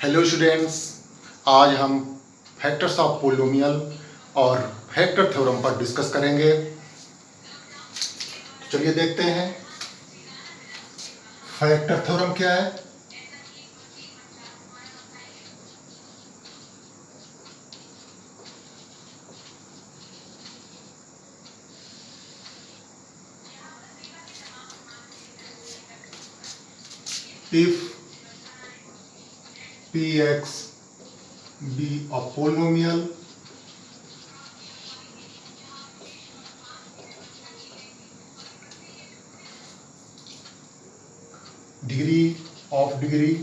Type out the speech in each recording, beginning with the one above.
Hello students, आज हम factors of polynomial और फैक्टर थ्योरम पर डिस्कस करेंगे। चलिए देखते हैं फैक्टर थ्योरम क्या है। If px be a polynomial, degree of degree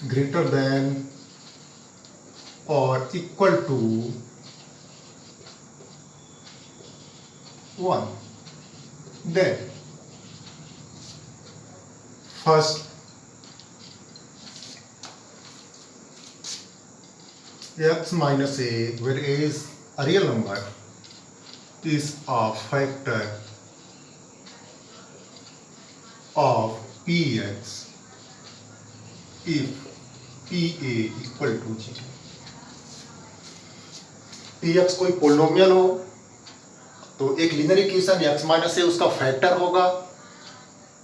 greater than or equal to 1, then first x minus a, where a is a real number, is a factor of px if pa equal to 0. px कोई polynomial हो तो एक linear equation x minus ए उसका factor होगा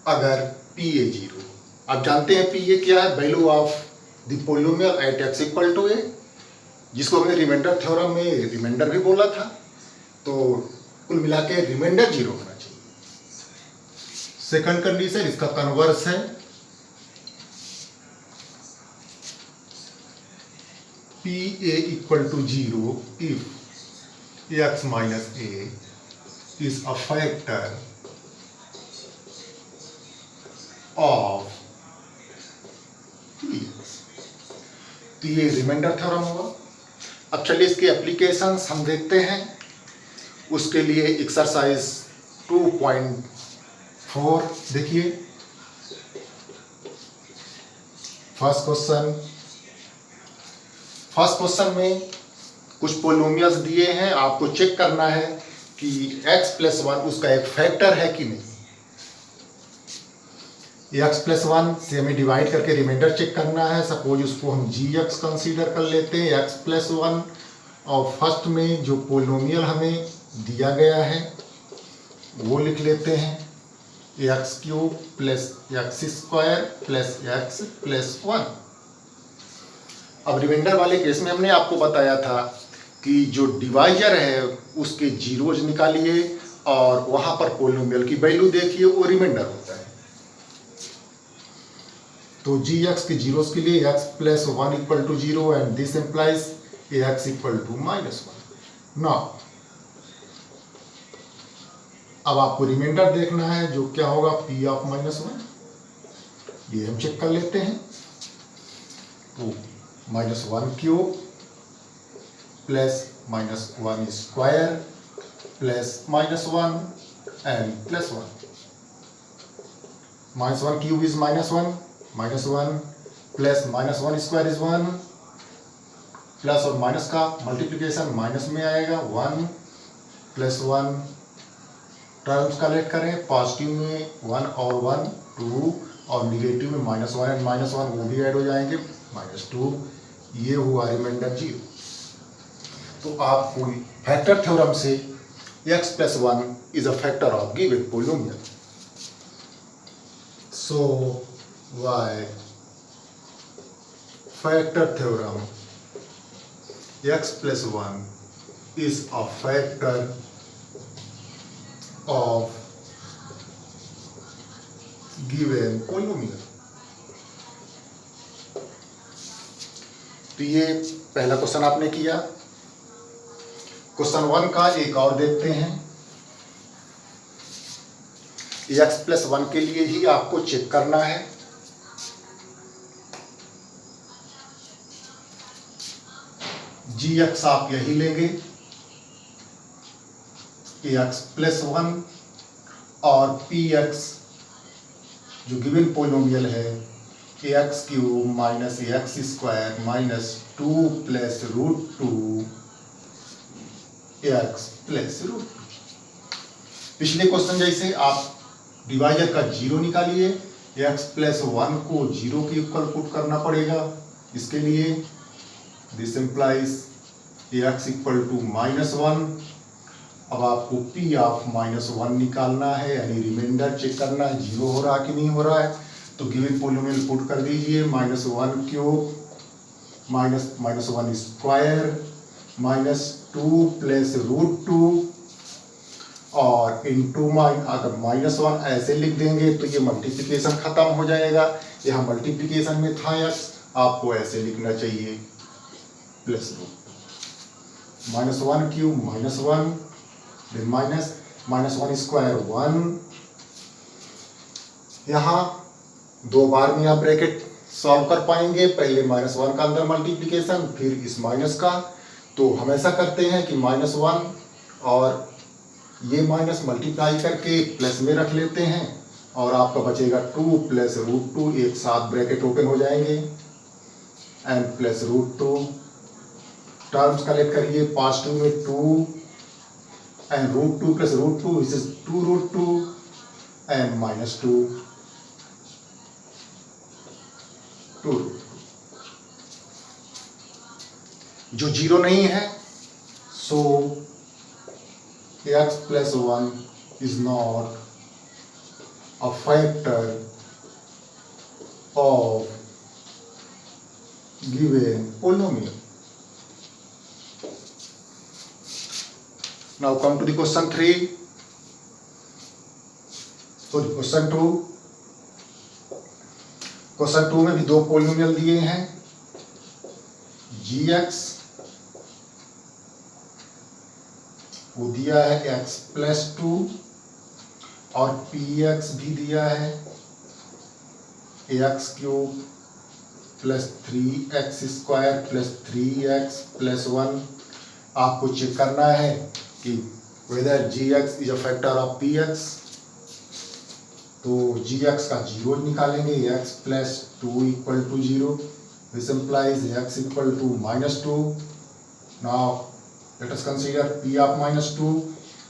अगर pa 0। आप जानते हैं pa क्या है, value of the polynomial at x equal to A, जिसको हमने रिमाइंडर थ्योरम में रिमाइंडर भी बोला था। तो कुल मिला के रिमाइंडर 0 होना चाहिए। सेकंड कंडीशन इसका कन्वर्स है, pa equal to 0 if x minus a is a factor of px। तो ये रिमाइंडर थ्योरम होगा। अब चलिए इसके एप्लीकेशंस हम देखते हैं। उसके लिए एक्सरसाइज 2.4 देखिए। फर्स्ट क्वेश्चन में कुछ पोलिनोमियल्स दिए हैं, आपको चेक करना है कि x प्लस 1 उसका एक फैक्टर है कि नहीं। x प्लस 1 से हमें डिवाइड करके रिमाइंडर चेक करना है। सपोज उसको हम gx कंसीडर कर लेते हैं, x प्लस 1, और फर्स्ट में जो पोलिनोमियल हमें दिया गया है वो लिख लेते हैं x cube plus x square plus x plus 1। अब रिमाइंडर वाले केस में हमने आपको बताया था कि जो डिवाइजर है उसके जीरोज निकालिए और वहां पर पोलिनोमियल की वैल्यू देखिए, वो रिमाइंडर होता है। तो जी एक्स के जीरोज के लिए x plus 1 equal to 0 and this implies x equal to minus 1। Now अब आपको रिमाइंडर देखना है जो क्या होगा, p ऑफ माइनस 1। ये हम चेक कर लेते हैं। तो minus 1 cube plus minus 1 square plus minus 1 and plus 1। Minus 1 cube is minus 1 plus minus 1 square is 1, plus और माइनस का मल्टीप्लिकेशन माइनस में आएगा। 1 प्लस 1 टर्म्स कलेक्ट करें, पॉजिटिव में 1 और 1 2, और निगेटिव में माइनस 1 एंड माइनस 1 वो भी ऐड हो जाएंगे, माइनस 2। ये हुआ रिमाइंडर 0। तो आपको फैक्टर थ्योरम से x plus 1 is a factor of given polynomial. So by factor theorem x plus 1 is a factor of given polynomial। तो ये पहला क्वेश्चन आपने किया। क्वेश्चन 1 का एक और देखते हैं। x प्लस 1 के लिए ही आपको चेक करना है। gx आप यही लेंगे, x प्लस 1 और px जो गिवन पोलिनोमियल है x cube minus x square minus 2 plus root 2 x plus root 2। पिछले क्वेश्चन जैसे आप डिवाइजर का जीरो निकालिए, x प्लस 1 को जीरो के इक्वल पुट करना पड़ेगा। इसके लिए this implies x equal to -1। अब आपको p ऑफ -1 निकालना है, यानी रिमाइंडर चेक करना है जीरो हो रहा कि नहीं हो रहा है। तो गिवन पॉलिनोमियल पुट कर दीजिए, -1 क्यूब -1 स्क्वायर -2 प्लस √2 और इंटू अगर -1 ऐसे लिख देंगे तो ये मल्टीप्लिकेशन खत्म हो जाएगा। यहाँ मल्टीप्लिकेशन में था x, आपको ऐसे लिखना चाहिए प्लस -1 क्यूब -1 फिर -1 स्क्वायर 1। यहाँ दो बार में आप ब्रैकेट सॉल्व कर पाएंगे, पहले -1 का अंदर मल्टीप्लिकेशन फिर इस माइनस का। तो हमेशा करते हैं कि -1 और ये माइनस मल्टीप्लाई करके प्लस में रख लेते हैं और आपका बचेगा 2 प्लस √2, एक साथ ब्रैकेट ओपन हो जाएंगे एंड प्लस √2। टर्म्स कलेक्ट करिए, पास 2 में 2 एंड √2 प्लस √2 इज 2√2 एंड -2 2। जो जीरो नहीं है सो x plus 1 is not a factor of given polynomial. Now come to the question 3. So question 2. Question 2 में भी दो पोलिनोमियल दिए हैं, gx वो दिया है x प्लस 2 और px भी दिया है x cube plus 3x square plus 3x plus 1। आपको चेक करना है कि whether gx is a factor of px। तो gx का जीरो निकालेंगे, x plus 2 equal to 0, this implies x equal to -2। Now let us consider p of -2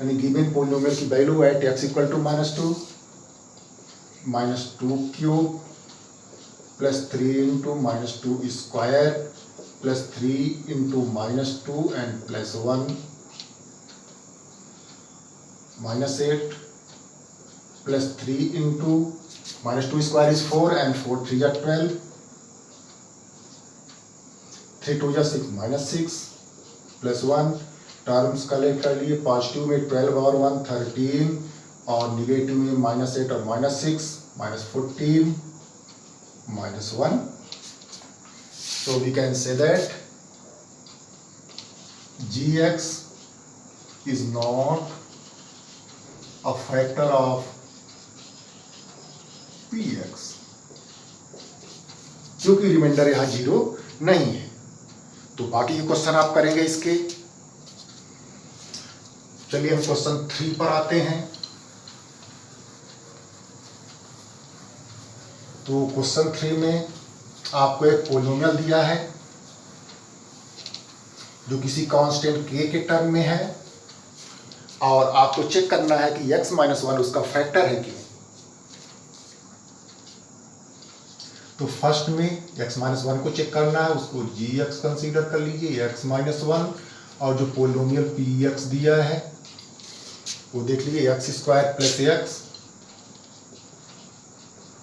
यानी given polynomial की value at x equal to -2 -2 cube plus 3 into -2 square plus 3 into -2 and plus 1 -8 plus 3 into -2 square is 4 and 4 3 are 12, 3 2 are 6 -6 plus 1। Terms collect कर लिए, positive में 12 और 1 13 और negative में -8 और -6 -14 -1। So we can say that gx is not a factor of px क्योंकि reminder यहाँ zero नहीं है। तो बाकी के क्वेश्चन आप करेंगे इसके। चलिए हम क्वेश्चन 3 पर आते हैं। तो क्वेश्चन 3 में आपको एक पोलिनोमियल दिया है जो किसी कांस्टेंट k के टर्म में है और आपको चेक करना है कि x - 1 उसका फैक्टर है कि। तो फर्स्ट में x - 1 को चेक करना है, उसको gx कंसीडर कर लीजिए, x - 1 और जो पोलिनोमियल px दिया है वो देख लीजिए, x square plus x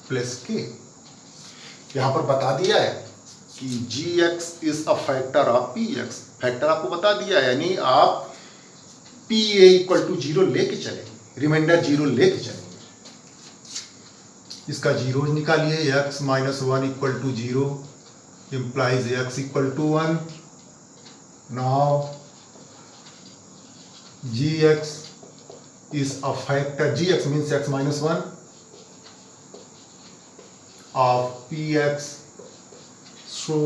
plus k। यहां पर बता दिया है कि gx is a factor of px, factor आपको बता दिया है, यानी आप pa इक्वल टू 0 लेके चलेंगे, रिमाइंडर 0 लेके चलेंगे। इसका जीरो निकालिए, x - 1 equal to 0 implies x equal to 1। Now gx is a factor, gx means x - 1 of px, so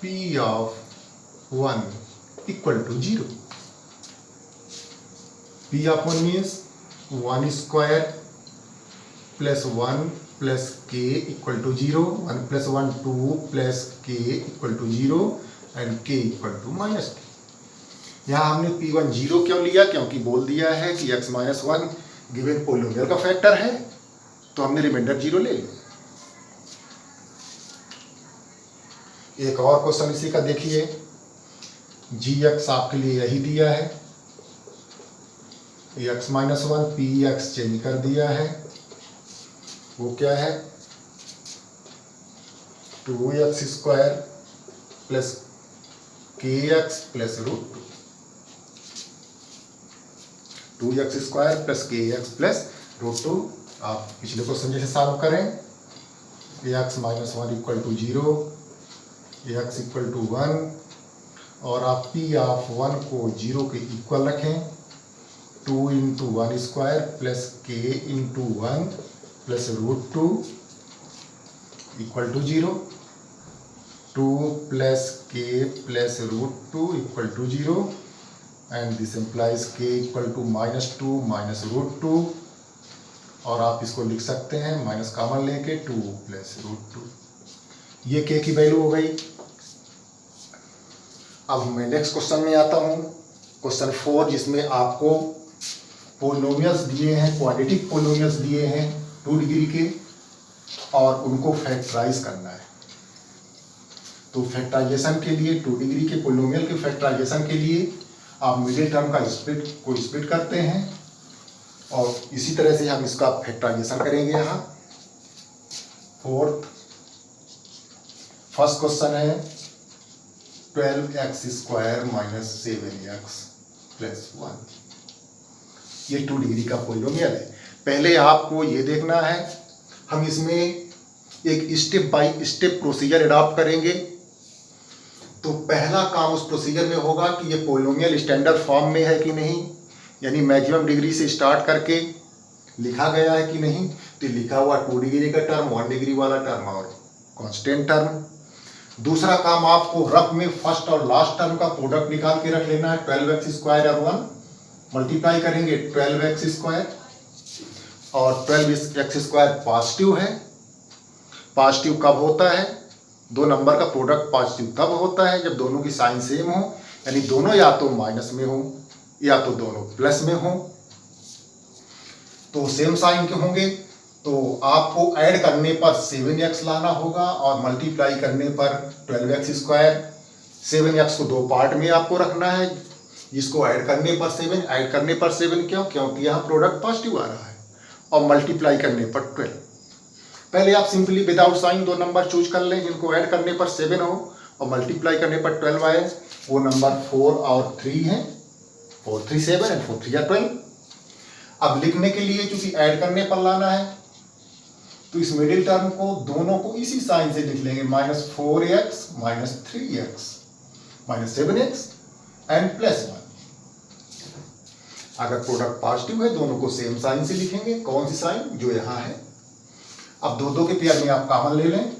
p of 1 equal to 0। p of 1 means 1 square plus 1 plus k equal to 0, 1 plus 1 2 plus k equal to 0 and k equal to -k। यहाँ हमने P1 0 क्यों लिया, क्योंकि बोल दिया है कि x minus 1 given polynomial का फैक्टर है, तो हमने रिमाइंडर 0 ले लिया। एक और क्वेश्चन इसी का देखिए, gx आपके लिए यही दिया है, x माइनस 1 px चेंज कर दिया है, वो क्या है 2x square plus kx plus root 2x square plus kx plus root 2। आप पिछले क्वेश्चन जैसे सॉल्व करें, x minus 1 equal to 0, x equal to 1 और आप p ऑफ 1 को 0 के इक्वल रखें, 2 into 1 square plus k into 1 plus root 2 equal to 0, 2 plus k plus root 2 equal to 0 and this implies k equal to -2 minus root 2, और आप इसको लिख सकते हैं माइनस कॉमन लेके 2 प्लस रूट 2, ये k की वैल्यू हो गई। अब मैं नेक्स्ट क्वेश्चन में आता हूँ, क्वेश्चन 4, जिसमें आपको पोलिनोमियल्स दिए हैं, क्वाड्रेटिक पोलिनोमियल्स दिए हैं 2 डिग्री के, और उनको फैक्टराइज करना है। तो फैक्टराइजेशन के लिए 2 डिग्री के पोलिनोमियल के फैक्टराइजेशन के लिए आप मिडिल टर्म का स्प्लिट करते हैं, और इसी तरह से हम इसका फैक्टराइजेशन करेंगे। यहाँ फर्स्ट क्वेश्चन है 12x square minus 7x plus 1, ये 2 डिग्री का पोलिनोमियल है। पहले आपको ये देखना है, हम इसमें एक step by step procedure adopt करेंगे। तो पहला काम उस प्रोसीजर में होगा कि ये पोलिनोमियल स्टैंडर्ड फॉर्म में है कि नहीं, यानी मैक्सिमम डिग्री से स्टार्ट करके लिखा गया है कि नहीं। तो लिखा हुआ 2 डिग्री का टर्म, 1 डिग्री वाला टर्म और कांस्टेंट टर्म। दूसरा काम आपको रफ में फर्स्ट और लास्ट टर्म का प्रोडक्ट निकाल के रख लेना है। 12x स्क्वायर और 1 मल्टीप्लाई करेंगे 12x स्क्वायर, और 12x स्क्वायर पॉजिटिव है। पॉजिटिव कब होता है, दो नंबर का प्रोडक्ट पॉजिटिव तब होता है जब दोनों की साइन सेम हो, यानी दोनों या तो माइनस में हो या तो दोनों प्लस में हो। तो सेम साइन के होंगे तो आपको ऐड करने पर 7x लाना होगा, और मल्टीप्लाई करने पर 12x स्क्वायर। 7x को 2 पार्ट में आपको रखना है, जिसको ऐड करने पर 7, ऐड करने पर 7 क्यों, क्योंकि यहाँ प्रोडक्ट पॉजिटिव आ रहा है, और मल्टीप्लाई करने पर 12। पहले आप simply without sign 2 number choose कर लें जिनको ऐड करने पर 7 हो और मल्टीप्लाई करने पर 12 आए। वो नंबर 4 और 3 हैं, 4 3 7 एंड 4 3 12। अब लिखने के लिए चूंकि ऐड करने पर लाना है, तो इस मिडिल टर्म को दोनों को इसी साइन से लिख लेंगे, -4x minus 3x minus 7x and plus 1। अगर प्रोडक्ट पॉजिटिव है दोनों को सेम साइन से लिखेंगे। कौन सी साइन, जो यहां है। अब 2 के पेयर में आप कॉमन ले लें,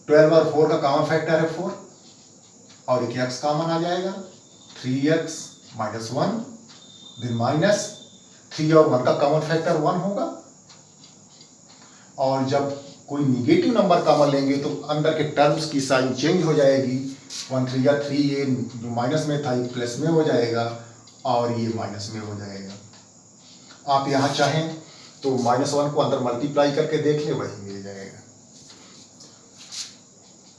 12 और 4 का कॉमन फैक्टर है 4, और एक x कॉमन आ जाएगा, 3x माइनस 1, फिर माइनस 3 और 1 का कॉमन फैक्टर 1 होगा। और जब कोई निगेटिव नंबर कॉमन लेंगे तो अंदर के टर्म्स की साइन चेंज हो जाएगी, 1 3 या 3, ये जो माइनस में था ये प्लस में हो जाएगा, और ये माइनस में हो जाएगा। आप यहाँ चाहें तो -1 को अंदर मल्टीप्लाई करके देख ले, वही मिल जाएगा।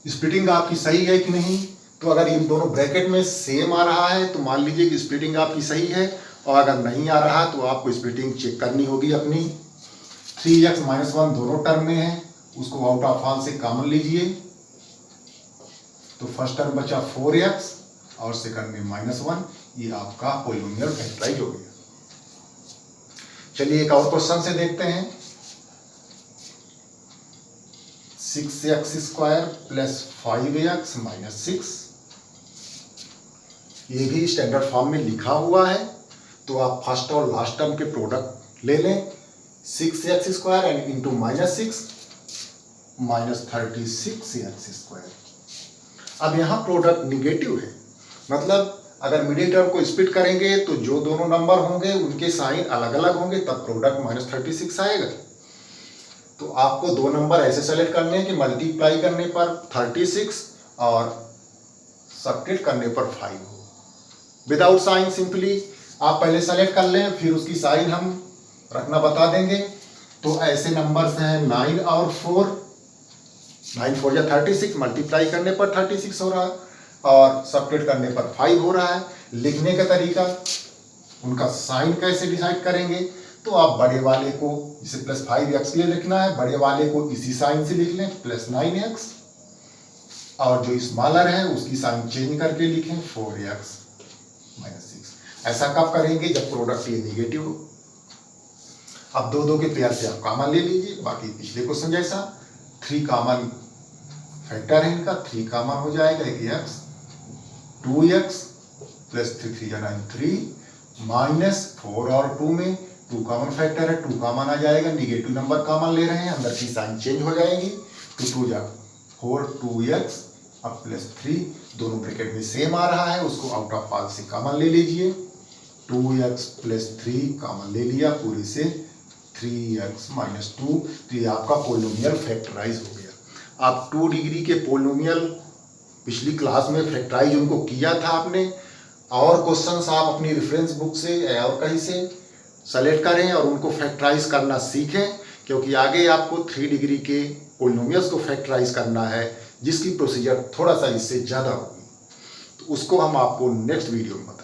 स्प्लिटिंग आपकी सही है कि नहीं, तो अगर इन दोनों ब्रैकेट में सेम आ रहा है तो मान लीजिए कि स्प्लिटिंग आपकी सही है, और अगर नहीं आ रहा तो आपको स्प्लिटिंग चेक करनी होगी अपनी। 3x माइनस 1 दोनों टर्म में है, उसको आउट ऑफ ऑल से कॉमन लीजिए, तो फर्स्ट टर्म बचा 4x और सेकंड में -1। ये आपका पोलिनोमियल फैक्टराइज हो गया। चलिए एक और क्वेश्चन से देखते हैं। 6x square plus 5x minus 6, ये भी स्टैंडर्ड फॉर्म में लिखा हुआ है। तो आप फर्स्ट और लास्ट टर्म के प्रोडक्ट ले लें, 6x square and into -6 minus 36x square. अब यहाँ प्रोडक्ट निगेटिव है, मतलब अगर मिडिल टर्म को स्प्लिट करेंगे तो जो दोनों नंबर होंगे उनके साइन अलग अलग होंगे, तब प्रोडक्ट -36 आएगा। तो आपको 2 नंबर ऐसे सेलेक्ट करने हैं कि मल्टीप्लाई करने पर 36 और सब्ट्रैक्ट करने पर 5 हो। विदाउट साइन सिंपली आप पहले सेलेक्ट कर लें, फिर उसकी साइन हम रखना बता देंगे। तो ऐसे नंबर्स हैं 9 और 4, 9 4 या 36, मल्टीप्लाई करने पर 36 हो रहा है और सब्ट्रैक्ट करने पर 5 हो रहा है। लिखने का तरीका, उनका साइन कैसे डिसाइड करेंगे, तो आप बड़े वाले को इसे +5x के लिए लिखना है, बड़े वाले को इसी साइन से लिख लें +9x, और जो स्मॉलर है उसकी साइन चेंज करके लिखें 4x - 6। ऐसा कब करेंगे, जब प्रोडक्ट ये नेगेटिव हो। अब 2 के पेयर से आप कॉमन ले लीजिए, बाकी पिछले क्वेश्चन जैसा 3 कॉमन फैक्टर है इनका, 3 कॉमन हो जाएगा, एक x 2x + 3 3 9 3 -4 और 2 में 2 कॉमन फैक्टर है, 2 कॉमन आ जाएगा, निगेटिव नंबर कॉमन ले रहे हैं, अंदर की साइन चेंज हो जाएगी, तो 2 जा 4 2x अब +3, दोनों ब्रैकेट में सेम आ रहा है, उसको आउट ऑफ ऑल से कॉमन ले लीजिए, 2x + 3 कॉमन ले लिया पूरे से, 3x - 2, तो ये आपका पोलिनोमियल फैक्टराइज हो गया। आप 2 डिग्री के पोलिनोमियल पिछली क्लास में फैक्टराइज उनको किया था आपने, और क्वेश्चंस आप अपनी रेफरेंस बुक से या और कहीं से सेलेक्ट करें और उनको फैक्टराइज करना सीखें, क्योंकि आगे आपको 3 डिग्री के पोलिनोमियल्स को फैक्टराइज करना है, जिसकी प्रोसीजर थोड़ा सा इससे ज़्यादा होगी, तो उसको हम आपको नेक्स्ट वीडियो में बताएंगे।